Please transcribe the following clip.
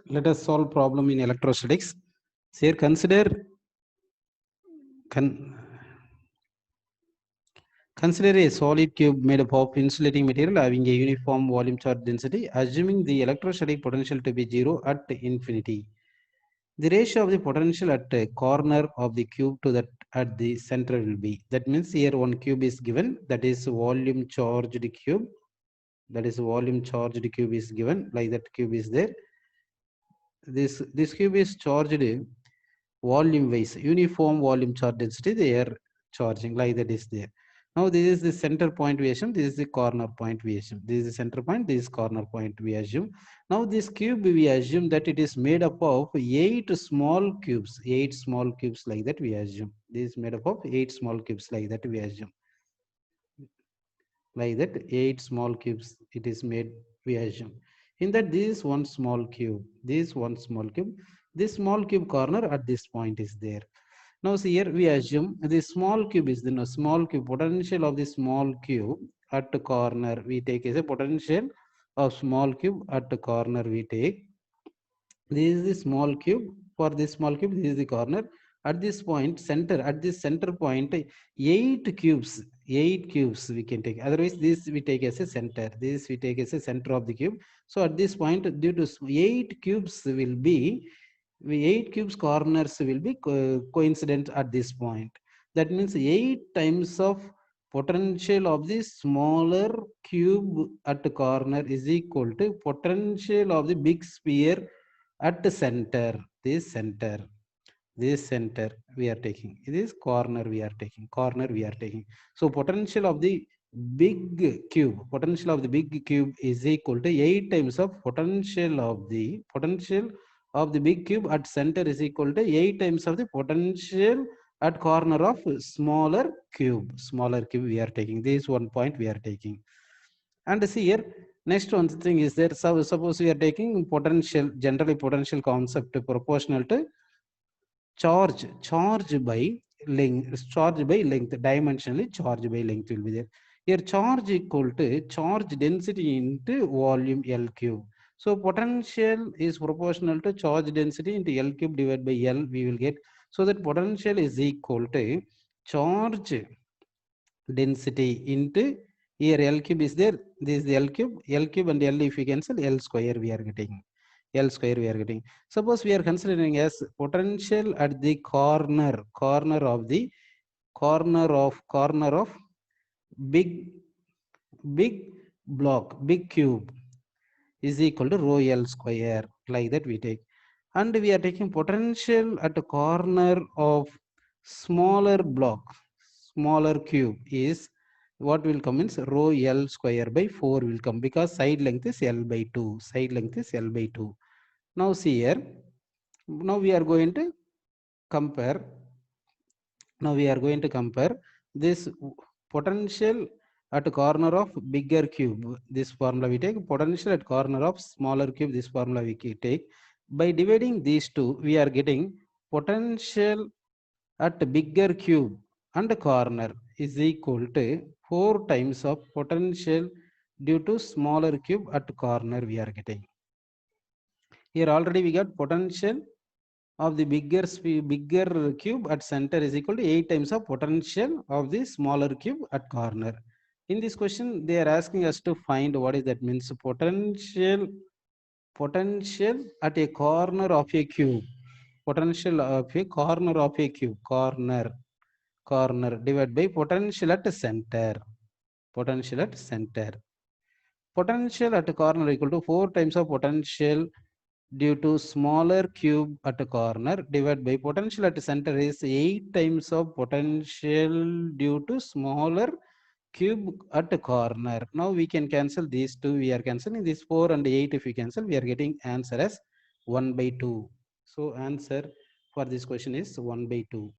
Let us solve problem in electrostatics. So here con, consider a solid cube made up of insulating material having a uniform volume charge density, assuming the electrostatic potential to be zero at infinity. The ratio of the potential at a corner of the cube to that at the center will be. That means here one cube is given, that is volume charged cube. That is volume charged cube is given, like that cube is there. This cube is charged volume wise, uniform volume charge density, they are charging, like that is there. Now this is the center point we assume, this is the corner point we assume, this is the center point, this is corner point we assume. Now this cube we assume that it is made up of 8 small cubes like that we assume. This is made up of 8 small cubes like that we assume. Like that 8 small cubes it is made, we assume. In that this is one small cube, this one small cube, this small cube corner at this point is there. Now see here we assume the small cube is the small cube potential of the small cube at the corner we take as a potential of small cube at the corner we take. This is the small cube. For this small cube this is the corner. At this point center, at this center point 8 cubes we can take, otherwise this we take as a center, this we take as a center of the cube. So at this point due to 8 cubes will be, 8 cubes corners will be coincident at this point. That means 8 times of potential of the smaller cube at the corner is equal to potential of the big sphere at the center. This center we are taking, this corner we are taking, corner we are taking. So potential of the big potential of the big cube is equal to 8 times of potential of the big cube at center is equal to 8 times of the potential at corner of smaller cube we are taking. This is one point we are taking. And see here, next one thing is that, so suppose we are taking potential, generally potential concept proportional to charge by length, dimensionally charge by length will be there. Here charge equal to charge density into volume L cube. So potential is proportional to charge density into L cube divided by L we will get. So that potential is equal to charge density into, here L cube is there, this is the L cube and L if we cancel, L square we are getting. L square we are getting. Suppose we are considering as potential at the corner of big big big cube is equal to rho L square, like that we take. And we are taking potential at the corner of smaller cube is what will come means rho L square by 4 will come, because side length is L by 2. Side length is L by 2. Now see here, now we are going to compare. Now we are going to compare this potential at corner of bigger cube. This formula we take, potential at corner of smaller cube. This formula we take. By dividing these two, we are getting potential at bigger cube and corner is equal to 4 times of potential due to smaller cube at corner we are getting. Here already we got potential of the bigger cube at center is equal to 8 times of potential of the smaller cube at corner. In this question, they are asking us to find what is that means potential at a corner of a cube. Potential of a corner of a cube, corner divided by potential at center. Potential at center. Potential at a corner equal to 4 times of potential due to smaller cube at a corner divided by potential at the center is 8 times of potential due to smaller cube at a corner. Now we can cancel these two. We are cancelling this 4 and 8. If we cancel, we are getting answer as 1 by 2. So answer for this question is 1 by 2.